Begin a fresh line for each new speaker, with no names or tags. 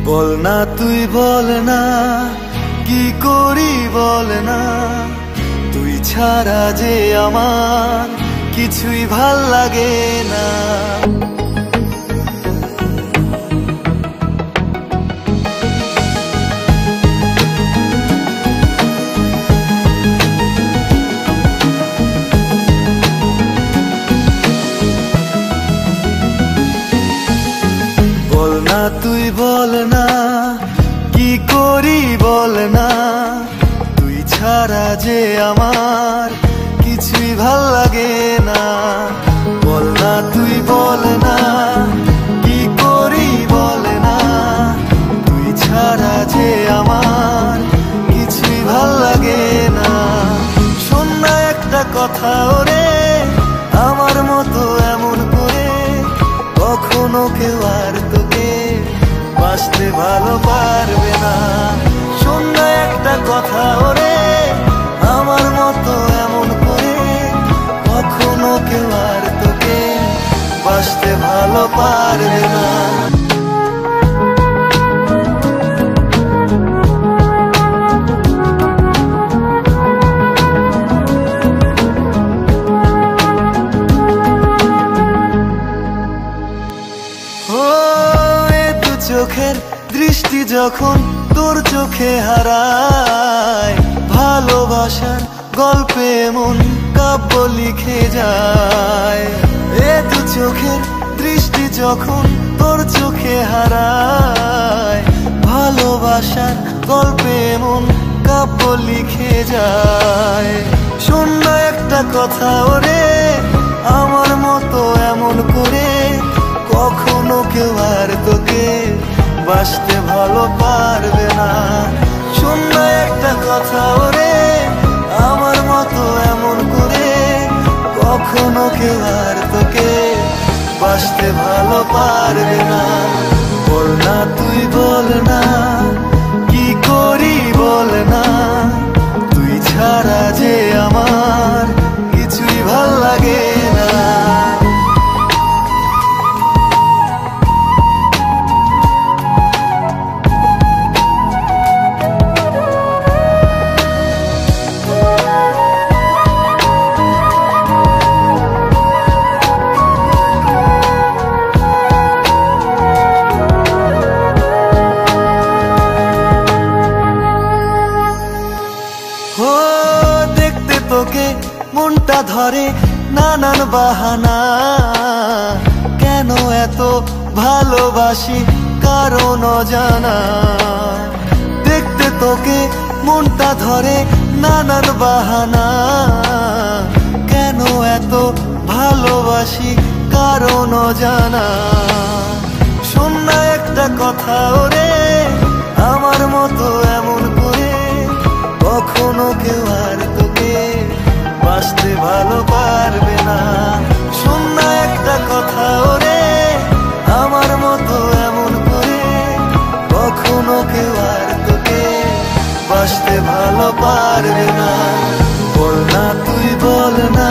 বল না তুই বল না কি করি বল না, তুই ছাড়া যে আমার কিছুই ভাল লাগে না। বল না তুই বল না কি করি বল না, তুই ছাড়া যে আমার কিছুই ভাল লাগে না। বল না তুই বল না কি করি বল না, তুই ছাড়া যে আমার কিছুই ভাল লাগে না। শোন না একটা কথা ওরে, আমার মতো এমন করে কখনো কেউ আর তোকে বাঁচতে ভালো পারবে না। শোন না একটা কথা ওরে, আমার মতো এমন করে কখনো কেউ আর তোকে বাঁচতে ভালো পারবে না। চোখের দৃষ্টি যখন তোর চোখে হারায়, ভালোবাসার গল্পে মন কাব্য লিখে যায়। এ দু চোখের দৃষ্টি যখন তোর চোখে হারায়, ভালোবাসার গল্পে মন কাব্য লিখে যায়। শোন না একটা কথা ওরে, আমার মতো এমন করে কখনো কেউ আর তোকে বাঁচতে ভালো পারবে না। শোন না একটা কথা ওরে, আমার মতো এমন করে কখনো কেউ আর তোকে বাঁচতে ভালো পারবে না। বল না তুই বল না কি করি বল না, তুই ছাড়া যে আমার কিছুই ভাল লাগে না। দেখতে তোকে মনটা ধরে নানান বাহানা, কেন এত ভালোবাসি কারণ অজানা। দেখতে তোকে মনটা ধরে নানান বাহানা, কেন এত ভালোবাসি কারণ অজানা। শোন না একটা কথা ওরে, আমার মতো এমন করে কখনো কেউ আর তোকে বাঁচতে ভালো পারবে না। শোন না একটা কথা ওরে, আমার মতো এমন করে কখনো কেউ আর তোকে বাঁচতে ভালো পারবে না। বল না তুই বল না